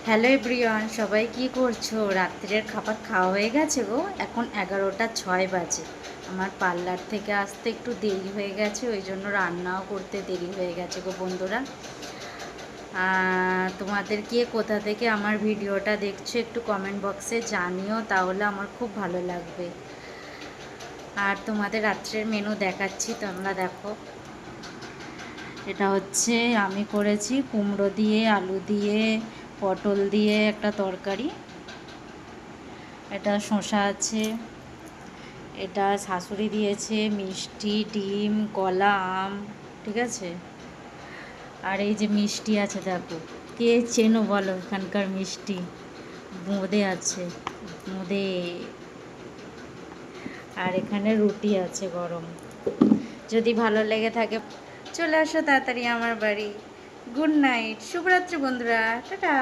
Hello everyone, সবাই কি করছো? রাত্রের খাবার খাওয়া হয়ে গেছে গো। এখন 11টা 6 বাজে। আমার পার্লার থেকে আসতে একটু দেরি হয়ে গেছে, ওই জন্য রান্নাও করতে দেরি হয়ে গেছে গো বন্ধুরা। তোমাদের কে কোথা থেকে আমার ভিডিওটা দেখছো একটু কমেন্ট বক্সে জানিও, তাহলে আমার খুব ভালো লাগবে। আর তোমাদের রাত্রের মেনু দেখাচ্ছি, তোমরা দেখো। এটা হচ্ছে আমি করেছি কুমড়ো দিয়ে, আলু দিয়ে, পটল দিয়ে একটা তরকারি। এটা শসা আছে, এটা শাশুড়ি দিয়েছে, মিষ্টি, ডিম, কলা, আম, ঠিক আছে। আর এই যে মিষ্টি আছে, দেখো কে চেনো বলো এখানকার মিষ্টি। বোঁদে আছে, বোঁদে। আর এখানে রুটি আছে গরম। যদি ভালো লেগে থাকে চলে আসো তাড়াতাড়ি আমার বাড়ি। গুড নাইট, শুভরাত্রি বন্ধুরা, টাটা।